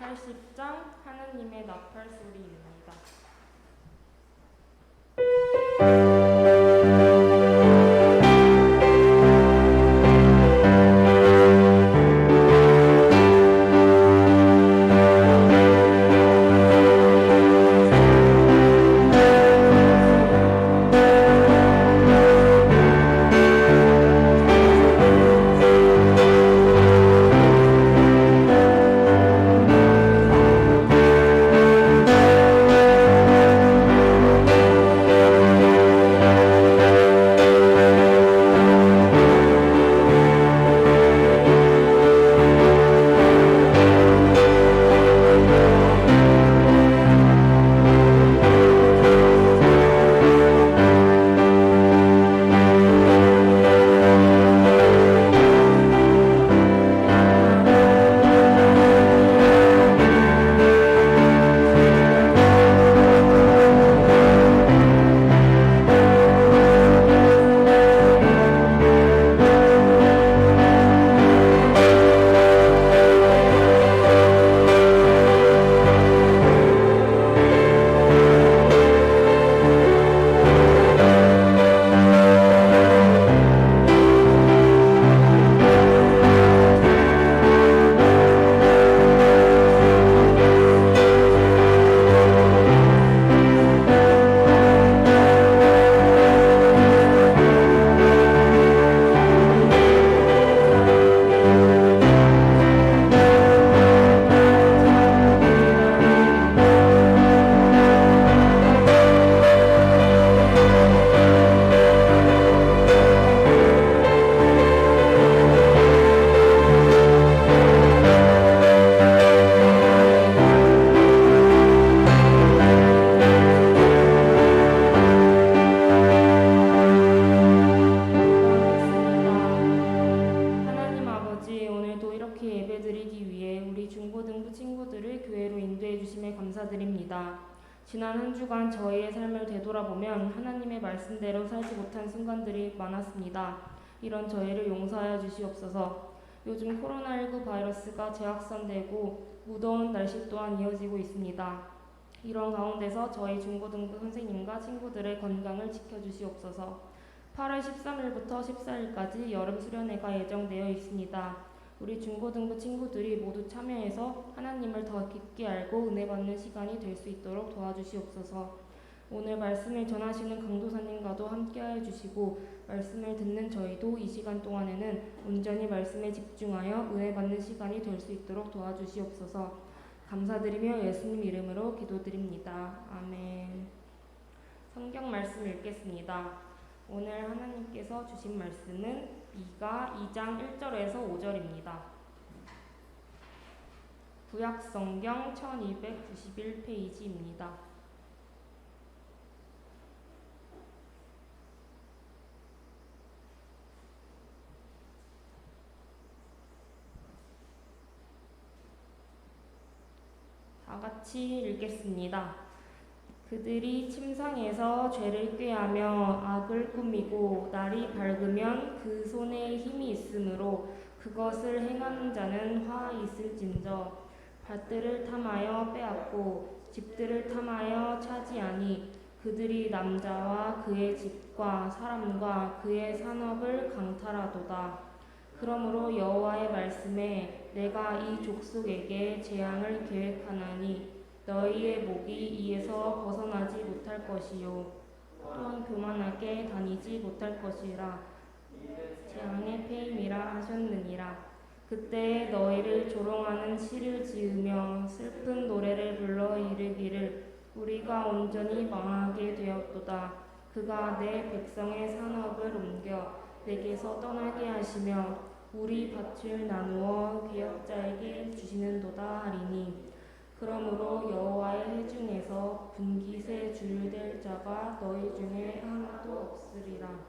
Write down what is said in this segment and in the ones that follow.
80장 하느님의 나팔 소리입니다. 지난 한 주간 저희의 삶을 되돌아보면 하나님의 말씀대로 살지 못한 순간들이 많았습니다. 이런 저희를 용서하여 주시옵소서. 요즘 코로나19 바이러스가 재확산되고 무더운 날씨 또한 이어지고 있습니다. 이런 가운데서 저희 중고등부 선생님과 친구들의 건강을 지켜주시옵소서. 8월 13일부터 14일까지 여름 수련회가 예정되어 있습니다. 우리 중고등부 친구들이 모두 참여해서 하나님을 더 깊게 알고 은혜 받는 시간이 될 수 있도록 도와주시옵소서. 오늘 말씀을 전하시는 강도사님과도 함께하여 주시고 말씀을 듣는 저희도 이 시간 동안에는 온전히 말씀에 집중하여 은혜 받는 시간이 될 수 있도록 도와주시옵소서. 감사드리며 예수님 이름으로 기도드립니다. 아멘. 성경 말씀 읽겠습니다. 오늘 하나님께서 주신 말씀은 미가 2장 1절에서 5절입니다. 구약성경 1291페이지입니다. 다 같이 읽겠습니다. 그들이 침상에서 죄를 꾀하며 악을 꾸미고 날이 밝으면 그 손에 힘이 있으므로 그것을 행하는 자는 화 있을진저. 밭들을 탐하여 빼앗고 집들을 탐하여 차지하니 그들이 남자와 그의 집과 사람과 그의 산업을 강탈하도다. 그러므로 여호와의 말씀에 내가 이 족속에게 재앙을 계획하나니 너희의 목이 이에서 벗어나지 못할 것이요 또한 교만하게 다니지 못할 것이라. 재앙의 패임이라 하셨느니라. 그때 너희를 조롱하는 시를 지으며 슬픈 노래를 불러 이르기를 우리가 온전히 망하게 되었도다. 그가 내 백성의 산업을 옮겨 내게서 떠나게 하시며 우리 밭을 나누어 개혁자에게 주시는도다 하리니 그러므로 여호와의 회중에서 분깃에 줄될 자가 너희 중에 하나도 없으리라.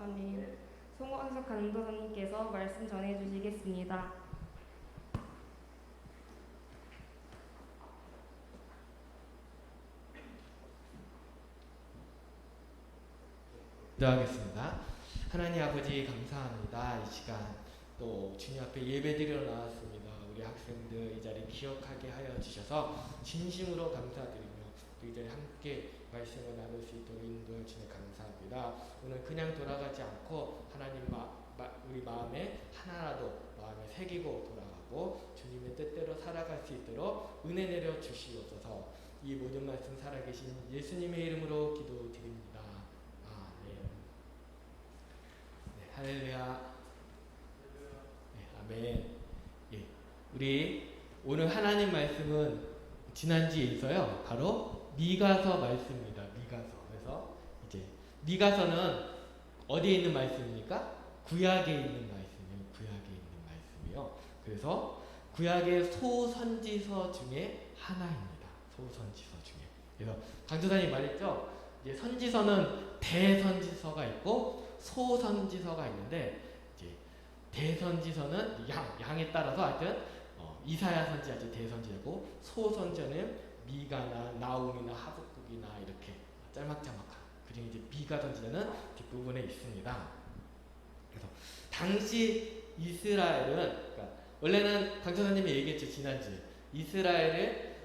아멘. 송원석 강도사님께서 말씀 전해주시겠습니다. 기도하겠습니다. 하나님 아버지 감사합니다. 이 시간 또 주님 앞에 예배드리러 나왔습니다. 우리 우리 학생들 이 자리 기억하게 하여 주셔서 진심으로 감사드리며 이 자리 함께 말씀을 나눌 수 있도록 인도해 주시니 감사합니다. 오늘 그냥 돌아가지 않고 하나님 우리 마음에 하나라도 마음에 새기고 돌아가고 주님의 뜻대로 살아갈 수 있도록 은혜 내려 주시옵소서. 이 모든 말씀 살아계신 예수님의 이름으로 기도드립니다. 아멘. 네, 할렐루야. 네, 아멘. 예, 우리 오늘 하나님 말씀은 지난주에 있어요. 바로 미가서 말씀입니다. 미가서. 그래서 이제 미가서는 어디에 있는 말씀입니까? 구약에 있는 말씀이에요. 구약에 있는 말씀이요. 그래서 구약의 소선지서 중에 하나입니다. 소선지서 중에. 그래서 강조사님 말했죠. 이제 선지서는 대선지서가 있고 소선지서가 있는데 이제 대선지서는 양에 따라서 하여튼 이사야 선지 아주 대선지고 소선지는 미가나 나움이나 하박국이나 이렇게 짤막짤막한 그중에 이제 미가 선지자는 뒷부분에 있습니다. 그래서 당시 이스라엘은 그러니까 원래는 강천사님이 얘기했죠 지난주에 이스라엘을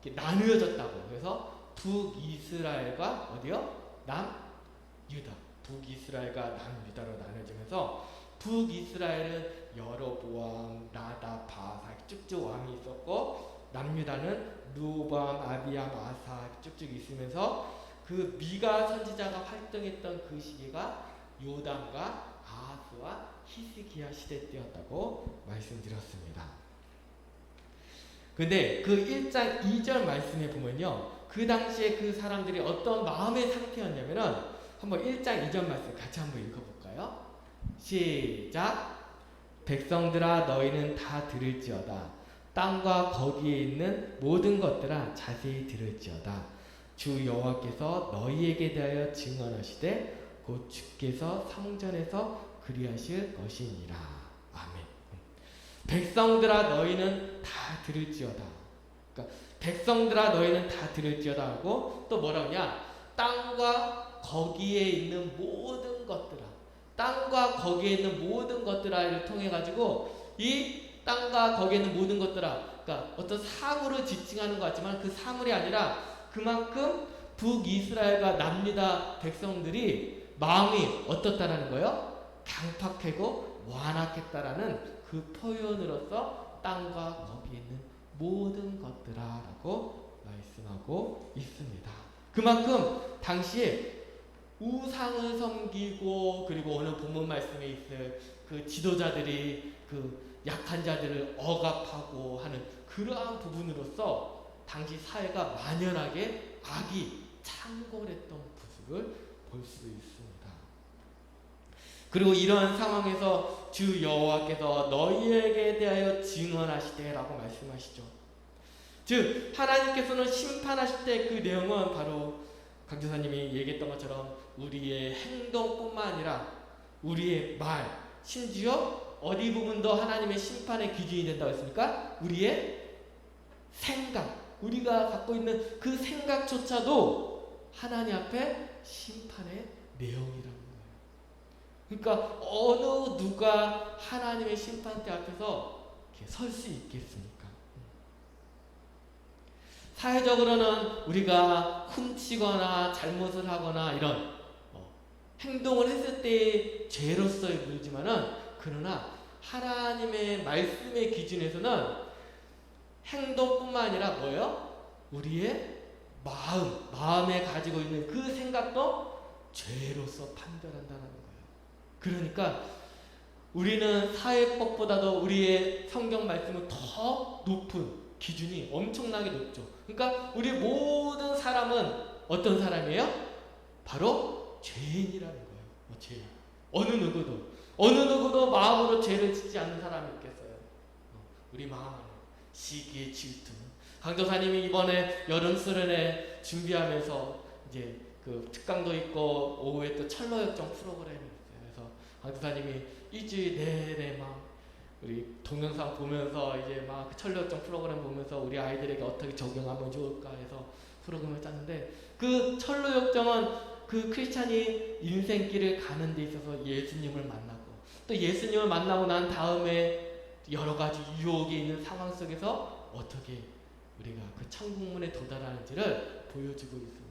이렇게 나누어졌다고. 그래서 북이스라엘과 어디요? 남유다. 북이스라엘과 남유다로 나눠지면서 북이스라엘은 여로보암, 나답, 바사 쭉쭉 왕이 있었고 남유다는 르호보암, 아비암, 아사 쭉쭉 있으면서 그 미가 선지자가 활동했던 그 시기가 요담과 아하스와 히스기야 시대 때였다고 말씀드렸습니다. 근데 그 1장 2절 말씀에 보면요. 그 당시에 그 사람들이 어떤 마음의 상태였냐면은 한번 1장 2절 말씀 같이 한번 읽어볼까요? 시작. 백성들아 너희는 다 들을지어다. 땅과 거기에 있는 모든 것들아 자세히 들을지어다. 주 여호와께서 너희에게 대하여 증언하시되 곧 주께서 성전에서 그리하실 것이니라. 아멘. 백성들아 너희는 다 들을지어다. 그러니까 백성들아 너희는 다 들을지어다 하고 또 뭐라고 하냐? 땅과 거기에 있는 모든 것들아. 땅과 거기에 있는 모든 것들아를 통해 가지고 이 땅과 거기에 있는 모든 것들아. 그러니까 어떤 사물을 지칭하는 것 같지만 그 사물이 아니라 그만큼 북이스라엘과 남유다 백성들이 마음이 어떻다라는 거예요? 강팍하고 완악했다라는 그 표현으로서 땅과 거기에 있는 모든 것들아라고 말씀하고 있습니다. 그만큼 당시에 우상을 섬기고 그리고 오늘 본문 말씀에 있을 그 지도자들이 그 약한 자들을 억압하고 하는 그러한 부분으로서 당시 사회가 만연하게 악이 창궐했던 모습을 볼 수 있습니다. 그리고 이러한 상황에서 주 여호와께서 너희에게 대하여 증언하시되라고 말씀하시죠. 즉 하나님께서는 심판하실 때 그 내용은 바로 강조사님이 얘기했던 것처럼 우리의 행동뿐만 아니라 우리의 말, 심지어 어디 부분도 하나님의 심판의 기준이 된다고 했습니까? 우리의 생각, 우리가 갖고 있는 그 생각조차도 하나님 앞에 심판의 내용이라는 거예요. 그러니까 어느 누가 하나님의 심판대 앞에서 설 수 있겠습니까? 사회적으로는 우리가 훔치거나 잘못을 하거나 이런 행동을 했을 때의 죄로서의 물지만은 그러나 하나님의 말씀의 기준에서는 행동뿐만 아니라 뭐예요? 우리의 마음에 가지고 있는 그 생각도 죄로서 판별한다는 거예요. 그러니까 우리는 사회법보다도 우리의 성경 말씀은 더 높은 기준이 엄청나게 높죠. 그러니까 우리 모든 사람은 어떤 사람이에요? 바로 죄인이라는 거예요. 죄인. 어느 누구도 마음으로 죄를 짓지 않는 사람이 있겠어요. 우리 마음 안에 시기의 질투. 강도사님이 이번에 여름 수련회 준비하면서 이제 그 특강도 있고 오후에 또 철로역정 프로그램이 있어요. 그래서 강도사님이 일주일 내내 막 우리 동영상 보면서 이제 막 그 철로역정 프로그램 보면서 우리 아이들에게 어떻게 적용하면 좋을까 해서 프로그램을 짰는데 그 철로역정은 그 크리스찬이 인생길을 가는 데 있어서 예수님을 만나고 또 예수님을 만나고 난 다음에 여러 가지 유혹이 있는 상황 속에서 어떻게 우리가 그 천국문에 도달하는지를 보여주고 있습니다.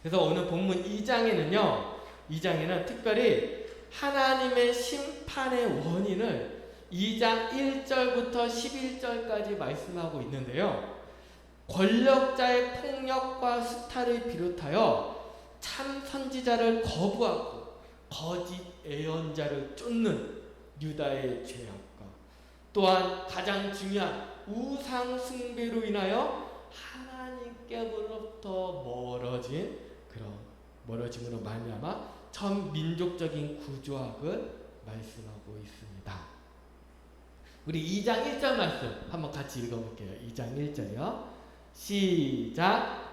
그래서 오늘 본문 2장에는 특별히 하나님의 심판의 원인을 2장 1절부터 11절까지 말씀하고 있는데요. 권력자의 폭력과 수탈을 비롯하여 참 선지자를 거부하고 거짓 예언자를 쫓는 유다의 죄악과 또한 가장 중요한 우상 숭배로 인하여 하나님께로부터 멀어짐으로 말미암아 전 민족적인 구조학을 말씀하고 있습니다. 우리 2장 1절 말씀 한번 같이 읽어볼게요. 2장 1절이요. 시작.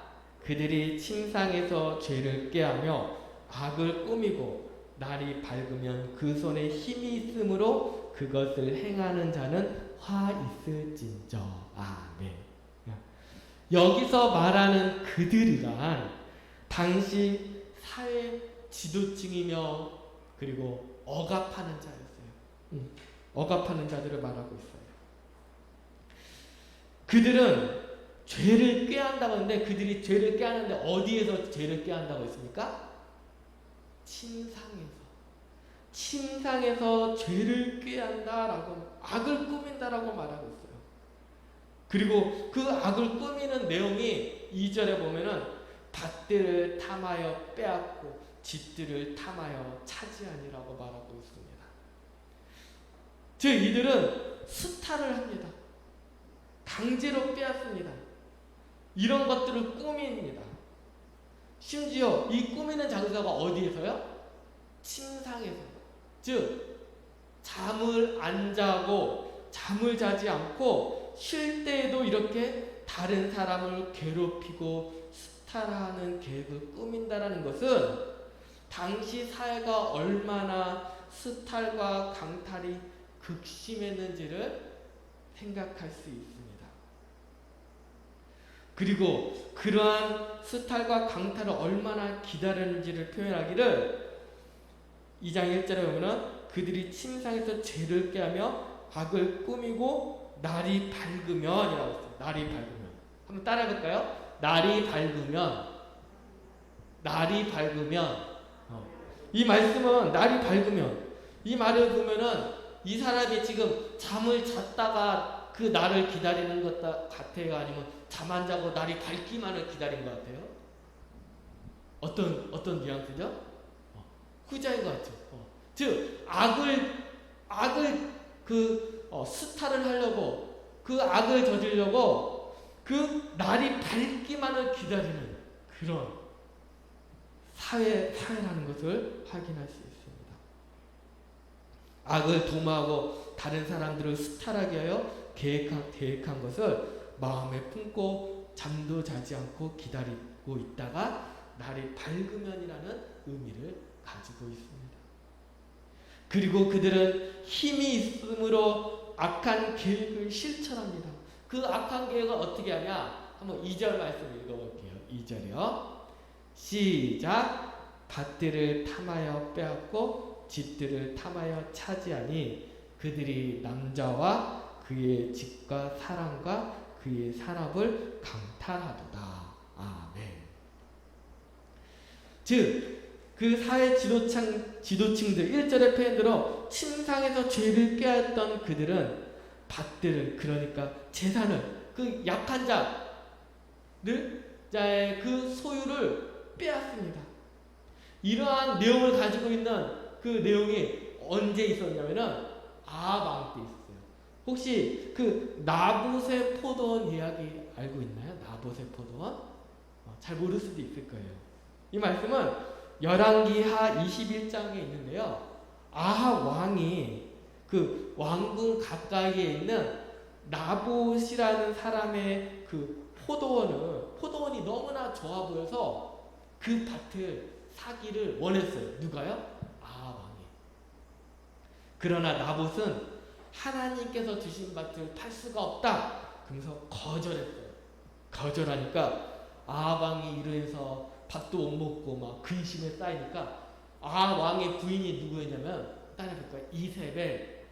그들이 침상에서 죄를 꾀하며 악을 꾸미고 날이 밝으면 그 손에 힘이 있으므로 그것을 행하는 자는 화 있을진저. 아멘. 여기서 말하는 그들이란 당시 사회 지도층이며 그리고 억압하는 자였어요. 억압하는 자들을 말하고 있어요. 그들은 죄를 꾀한다고 하는데 그들이 죄를 꾀하는데 어디에서 죄를 꾀한다고 했습니까? 침상에서 죄를 꾀한다라고 악을 꾸민다라고 말하고 있어요. 그리고 그 악을 꾸미는 내용이 2절에 보면은 밭들을 탐하여 빼앗고 집들을 탐하여 차지하니라고 말하고 있습니다. 즉 이들은 수탈을 합니다. 강제로 빼앗습니다. 이런 것들을 꾸밉니다. 심지어 이 꾸미는 장소가 어디에서요? 침상에서. 즉 잠을 안 자고 잠을 자지 않고 쉴 때에도 이렇게 다른 사람을 괴롭히고 수탈하는 계획을 꾸민다라는 것은 당시 사회가 얼마나 수탈과 강탈이 극심했는지를 생각할 수 있습니다. 그리고 그러한 수탈과 강탈을 얼마나 기다렸는지를 표현하기를 2장 1절에 보면 그들이 침상에서 죄를 꾀하며 악을 꾸미고 날이 밝으면 이라고 했어요. 날이 밝으면. 한번 따라해 볼까요? 날이 밝으면 이 말씀은 날이 밝으면 이 말을 보면은 이 사람이 지금 잠을 잤다가 그 날을 기다리는 것 같아요? 아니면 잠 안 자고 날이 밝기만을 기다린 것 같아요? 어떤 뉘앙스죠? 후자인 것 같죠. 즉 악을 수탈을 하려고 그 악을 저지르려고 그 날이 밝기만을 기다리는 그런 사회라는 것을 확인할 수 있습니다. 악을 도모하고 다른 사람들을 수탈하게 하여 계획한 것을 마음에 품고 잠도 자지 않고 기다리고 있다가 날이 밝으면이라는 의미를 가지고 있습니다. 그리고 그들은 힘이 있으므로 악한 계획을 실천합니다. 그 악한 계획을 어떻게 하냐? 한번 2절 말씀 읽어볼게요. 2절이요. 시작. 밭들을 탐하여 빼앗고 집들을 탐하여 차지하니 그들이 남자와 그의 집과 사람과 그의 산업을 강탈하도다. 아멘. 즉 그 사회 지도층들 1절의 표현대로 침상에서 죄를 꾀했던 그들은 밭들을 그러니까 재산을 그 약한 자의 그 소유를 빼앗습니다. 이러한 내용을 가지고 있는 그 내용이 언제 있었냐면은 아방 때 있었어요. 혹시 그 나봇의 포도원 이야기 알고 있나요? 나봇의 포도원? 잘 모를 수도 있을 거예요. 이 말씀은 열왕기하 21장에 있는데요. 아합 왕이 그 왕궁 가까이에 있는 나봇이라는 사람의 그 포도원이 너무나 좋아 보여서 그 밭을 사기를 원했어요. 누가요? 아합 왕이. 그러나 나봇은 하나님께서 주신 밭을 팔 수가 없다. 그래서 거절했어요. 거절하니까 아합 왕이 이래서 밥도 못 먹고 막 근심에 쌓이니까 아합 왕의 부인이 누구였냐면 따라해볼까요? 이세벨.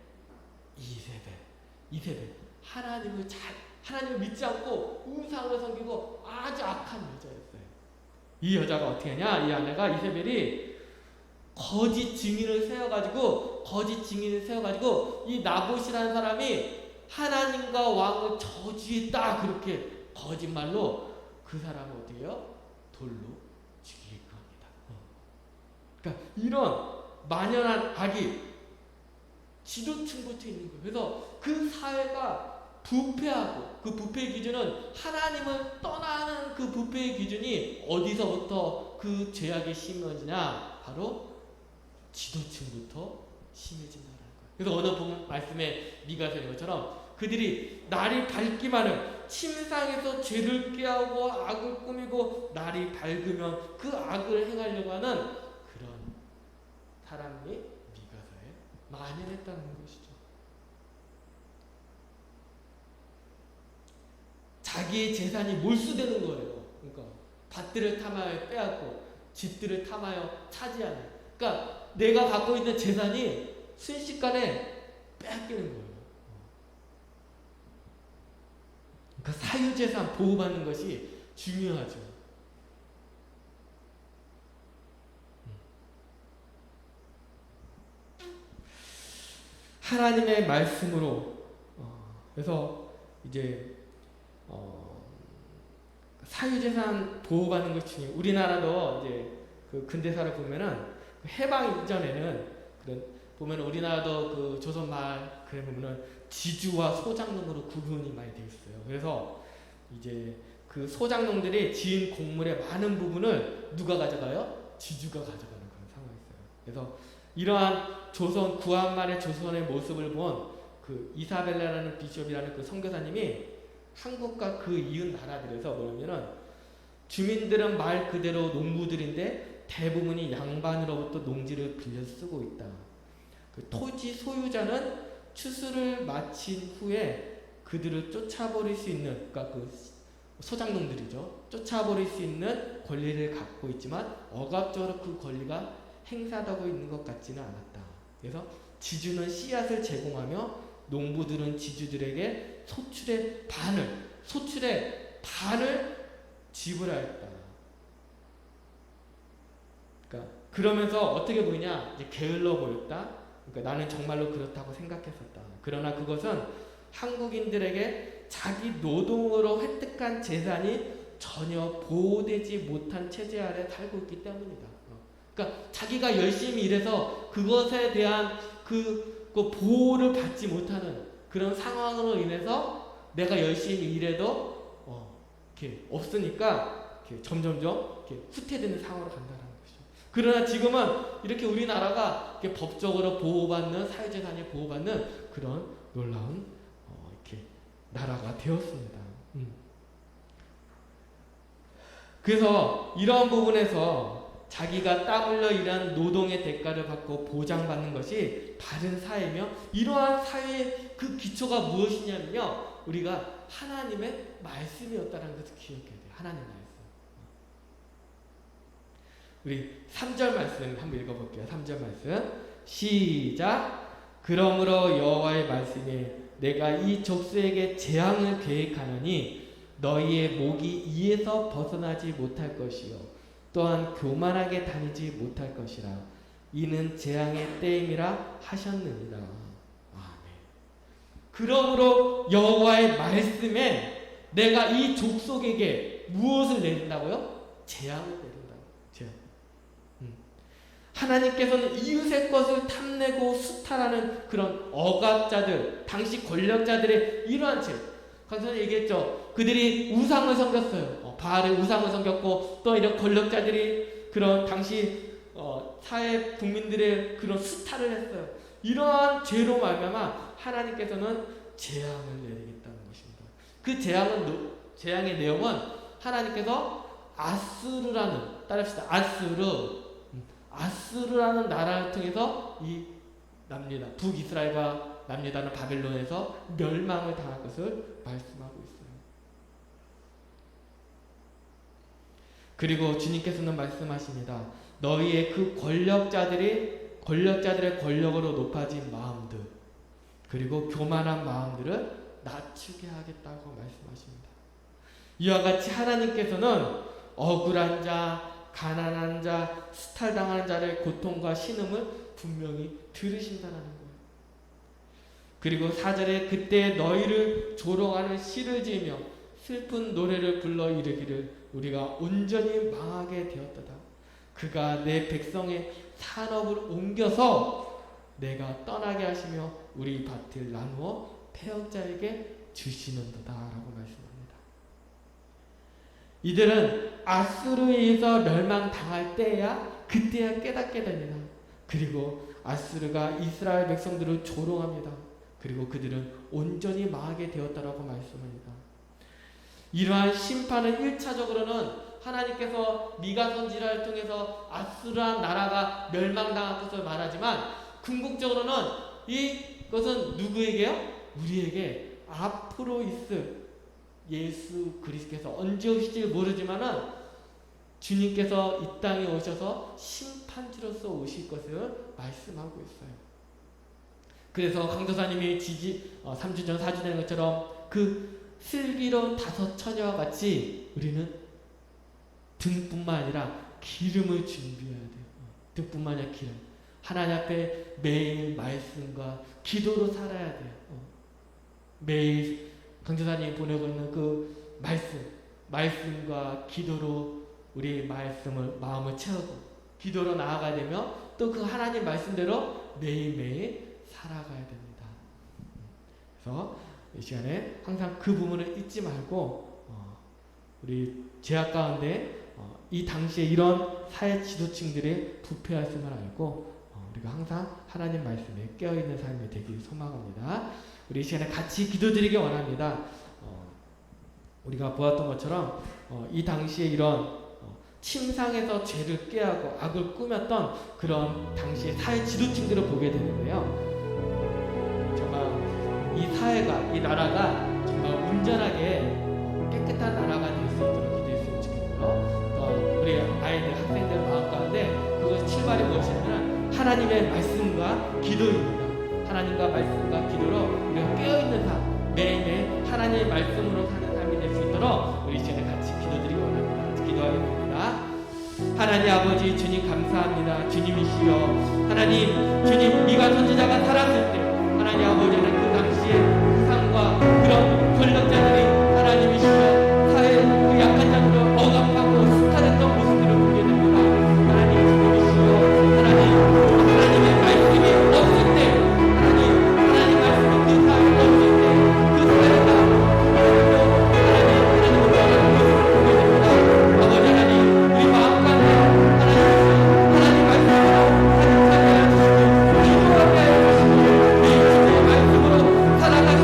하나님을 믿지 않고 우상을 섬기고 아주 악한 여자였어요. 이 여자가 어떻게 하냐? 이 아내가 이세벨이 거짓 증인을 세워가지고 이 나봇이라는 사람이 하나님과 왕을 저주했다, 그렇게 거짓말로 그 사람을 어떻게 해요? 돌로 죽이게끔 합니다. 그러니까 이런 만연한 악이 지도층부터 있는 거예요. 그래서 그 사회가 부패하고, 그 부패의 기준은 하나님을 떠나는 그 부패의 기준이 어디서부터 그 죄악이 심해지냐? 바로 지도층부터 심해진다는 거예요. 그래서 어느 보면 말씀에 미가서 있는 것처럼 그들이 날이 밝기만 해 침상에서 죄를 꾀하고 악을 꾸미고 날이 밝으면 그 악을 행하려고 하는 그런 사람이 미가서에 만연했다는 것이죠. 자기의 재산이 몰수되는 거예요. 그러니까 밭들을 탐하여 빼앗고 집들을 탐하여 차지하는. 그러니까 내가 갖고 있는 재산이 순식간에 빼앗기는 거예요. 그러니까 사유재산 보호받는 것이 중요하죠. 하나님의 말씀으로 그래서 이제 사유재산 보호받는 것 중에 우리나라도 이제 그 근대사를 보면은 해방 이전에는 그런 보면 우리나라도 그 조선 말 그래 보면은 지주와 소장농으로 구분이 많이 돼 있어요. 그래서 이제 그 소장농들이 지은 곡물의 많은 부분을 누가 가져가요? 지주가 가져가는 그런 상황이 있어요. 그래서 이러한 조선 구한말의 조선의 모습을 본 그 이사벨라라는 비숍이라는 그 선교사님이 한국과 그 이웃 나라들에서 뭐냐면은 주민들은 말 그대로 농부들인데 대부분이 양반으로부터 농지를 빌려 쓰고 있다. 그 토지 소유자는 추수를 마친 후에 그들을 쫓아버릴 수 있는, 그러니까 그 소장농들이죠. 쫓아버릴 수 있는 권리를 갖고 있지만 억압적으로 그 권리가 행사되고 있는 것 같지는 않았다. 그래서 지주는 씨앗을 제공하며 농부들은 지주들에게 소출의 반을 지불하였다. 그러니까 그러면서 어떻게 보이냐? 이제 게을러 보였다. 그러니까 나는 정말로 그렇다고 생각했었다. 그러나 그것은 한국인들에게 자기 노동으로 획득한 재산이 전혀 보호되지 못한 체제 아래 살고 있기 때문이다. 그러니까 자기가 열심히 일해서 그것에 대한 그 보호를 받지 못하는 그런 상황으로 인해서 내가 열심히 일해도 이렇게 없으니까 이렇게 점점점 이렇게 후퇴되는 상황으로 간다는 것이죠. 그러나 지금은 이렇게 우리나라가 이렇게 법적으로 보호받는 사유재산이 보호받는 그런 놀라운 이렇게 나라가 되었습니다. 그래서 이러한 부분에서 자기가 땀 흘려 일한 노동의 대가를 받고 보장받는 것이 바른 사회며, 이러한 사회의 그 기초가 무엇이냐면요, 우리가 하나님의 말씀이었다는 것을 기억해야 돼요. 하나님의 말씀. 우리 3절 말씀 한번 읽어볼게요. 3절 말씀 시작. 그러므로 여호와의 말씀이 내가 이 족속에게 재앙을 계획하노니 너희의 목이 이에서 벗어나지 못할 것이요 또한 교만하게 다니지 못할 것이라. 이는 재앙의 때임이라 하셨느니라. 아멘. 그러므로 여호와의 말씀에 내가 이 족속에게 무엇을 내린다고요? 재앙을 내린다고. 재앙. 하나님께서는 이웃의 것을 탐내고 수탈하는 그런 억압자들, 당시 권력자들의 이러한 죄. 강선이 얘기했죠. 그들이 우상을 섬겼어요. 바알의 우상을 섬겼고, 또 이런 권력자들이 그런 당시 사회 국민들의 그런 수탈을 했어요. 이러한 죄로 말미암아 하나님께서는 재앙을 내리겠다는 것입니다. 그 재앙의 내용은 하나님께서 아수르라는, 따라합시다. 아수르라는 나라를 통해서 이 남유다, 북이스라엘과 남유다는 바벨론에서 멸망을 당할 것을 말씀하고 있어요. 그리고 주님께서는 말씀하십니다. 너희의 그 권력자들이 권력자들의 권력으로 높아진 마음들, 그리고 교만한 마음들을 낮추게 하겠다고 말씀하십니다. 이와 같이 하나님께서는 억울한 자, 가난한 자, 수탈당하는 자의 고통과 신음을 분명히 들으신다는 거예요. 그리고 4절에 그때 너희를 조롱하는 시를 지으며 슬픈 노래를 불러 이르기를 우리가 온전히 망하게 되었도다. 그가 내 백성의 산업을 옮겨서 내가 떠나게 하시며 우리 밭을 나누어 패역자에게 주시는도다 라고 말씀합니다. 이들은 아수르에 의해서 멸망당할 때야 그때야 깨닫게 됩니다. 그리고 아수르가 이스라엘 백성들을 조롱합니다. 그리고 그들은 온전히 망하게 되었다라고 말씀합니다. 이러한 심판은 1차적으로는 하나님께서 미가 선지자를 통해서 아수르한 나라가 멸망당할 것을 말하지만 궁극적으로는 이것은 누구에게요? 우리에게 앞으로 있을 예수 그리스도께서 언제 오실지 모르지만은 주님께서 이 땅에 오셔서 심판주로서 오실 것을 말씀하고 있어요. 그래서 강도사님이 3주 전 4주 된 것처럼 그 슬기로운 5 처녀와 같이 우리는 등뿐만 아니라 기름을 준비해야 돼요. 등뿐만 아니라 기름. 하나님 앞에 매일 말씀과 기도로 살아야 돼요. 매일 강도사님이 보내고 있는 그 말씀과 기도로 우리 마음을 채우고 기도로 나아가야 되며 또 그 하나님 말씀대로 매일매일 살아가야 됩니다. 그래서 이 시간에 항상 그 부분을 잊지 말고 우리 죄악 가운데 이 당시에 이런 사회 지도층들의 부패하심을 알고 우리가 항상 하나님 말씀에 깨어있는 삶이 되길 소망합니다. 우리 이 시간에 같이 기도드리기 원합니다. 우리가 보았던 것처럼 이 당시에 이런 침상에서 죄를 꾀하고 악을 꾸몄던 그런 당시의 사회 지도층들을 보게 되는데요. 정말 이 사회가, 이 나라가 정말 온전하게 깨끗한 나라가 될 수 있도록 기도했으면 좋겠고요. 우리 아이들, 학생들 마음 가운데 그것이 출발이 무엇이냐면 하나님의 말씀과 기도입니다. 하나님과 말씀과 기도로 우리가 깨어있는 삶, 매일매일 하나님의 말씀으로 사는 삶이 될 수 있도록 우리 시간에 같이 기도드리기 원합니다. 같이 기도하겠습니다. 하나님 아버지 주님 감사합니다. 주님이시여 하나님 주님 미가 선지자가 살았을 때 하나님 아버지는 그 당시에 우상과 그런 권력자들이 하나님이시여 사회 그 약한 자들을 억압하고 수탈했던 모습들을 보게 됩니다. 하나님 주님이시여 하나님의 말씀이 없을 때 하나님 말씀이 그 사회에 없을 때 그 사회가 하나님을 원하는 모습을 보게 됩니다. 아버지 하나님 우리 마음 가운데 하나님 말씀으로 살아가게 하시고 기도하게 하시고 이 주님의 말씀으로 살아가게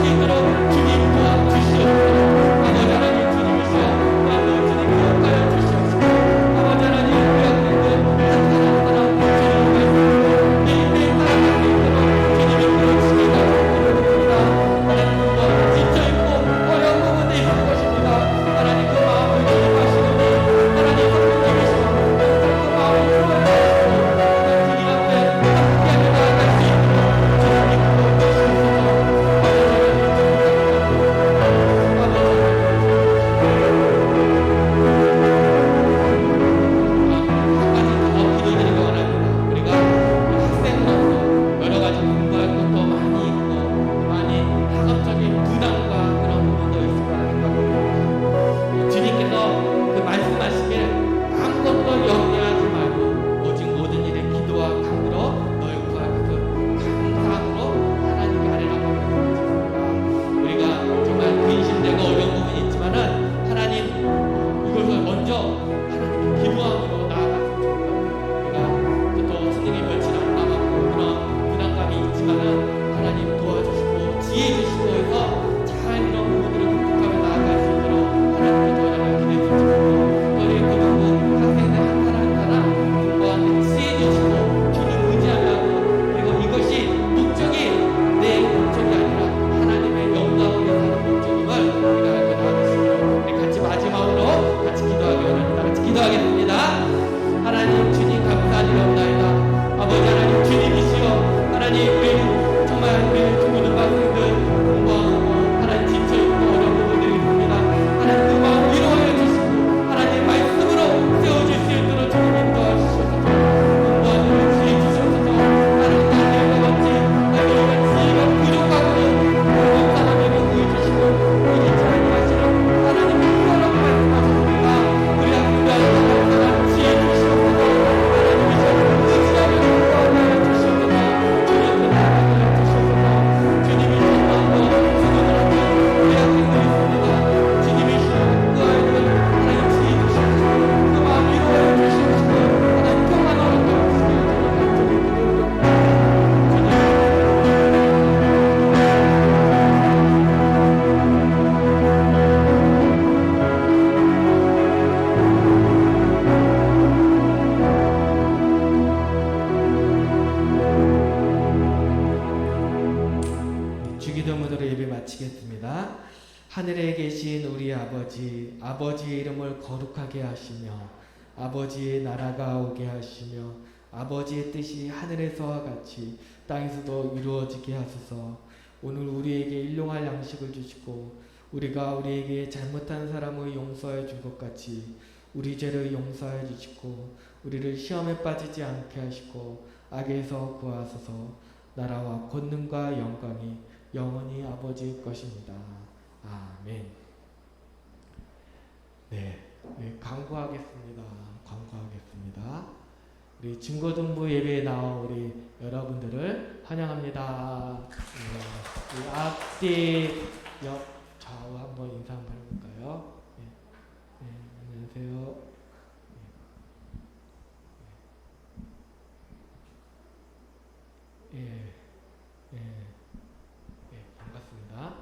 하늘에 계신 우리 아버지, 아버지의 이름을 거룩하게 하시며 아버지의 나라가 오게 하시며 아버지의 뜻이 하늘에서와 같이 땅에서도 이루어지게 하소서. 오늘 우리에게 일용할 양식을 주시고 우리가 우리에게 잘못한 사람을 용서해 준 것 같이 우리 죄를 용서해 주시고 우리를 시험에 빠지지 않게 하시고 악에서 구하소서. 나라와 권능과 영광이 영원히 아버지의 것입니다. 아멘. 네, 광고하겠습니다. 광고하겠습니다. 우리 중고등부 예배에 나온 우리 여러분들을 환영합니다. 네, 우리 앞뒤 옆 좌우 한번 인사 한번 해볼까요? 네, 네, 안녕하세요. 예, 예, 예, 반갑습니다.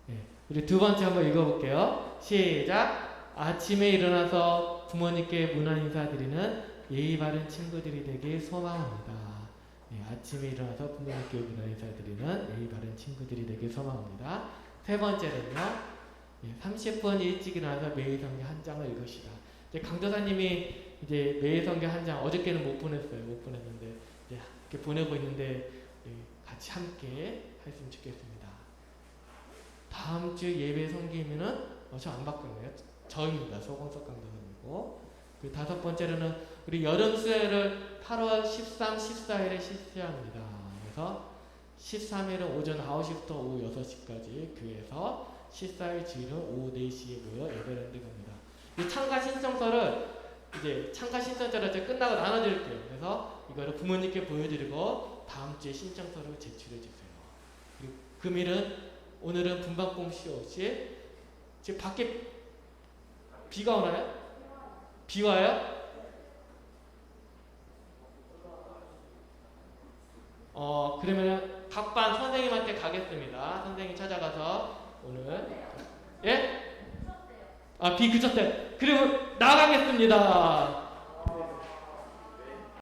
예, 우리 두 번째 한번 읽어볼게요. 시작. 아침에 일어나서 부모님께 문안 인사드리는 예의 바른 친구들이 되길 소망합니다. 예, 아침에 일어나서 부모님께 문안 인사드리는 예의 바른 친구들이 되길 소망합니다. 세 번째는요. 30분 일찍 일어나서 매일 성경 한 장을 읽으시라. 이제 강도사님이 이제 매일 성경 한 장 어저께는 못 보냈어요. 못 보냈는데 이제 이렇게 보내고 있는데 같이 함께 했으면 좋겠습니다. 다음 주 예배 성김이는 저 안 바꾸네요. 저입니다. 소공석 강도사님이고 그 다섯 번째로는 우리 여름 수요일을 8월 13, 14일에 실시합니다. 그래서 13일은 오전 9시부터 오후 6시까지 교회에서 14일 주일은 오후 4시에 모여 예배를 드립니다. 이 참가 신청서를 이제 참가 신청서를 이제 끝나고 나눠드릴게요. 그래서 이거를 부모님께 보여드리고 다음 주에 신청서를 제출해 주세요. 그리고 금일은 오늘은 분방공 COC 지금 밖에 비가 오나요? 비 와요? 그러면은 각 반 선생님한테 가겠습니다. 선생님 찾아가서 오늘 예? 비 그쳤대. 그리고 나가겠습니다.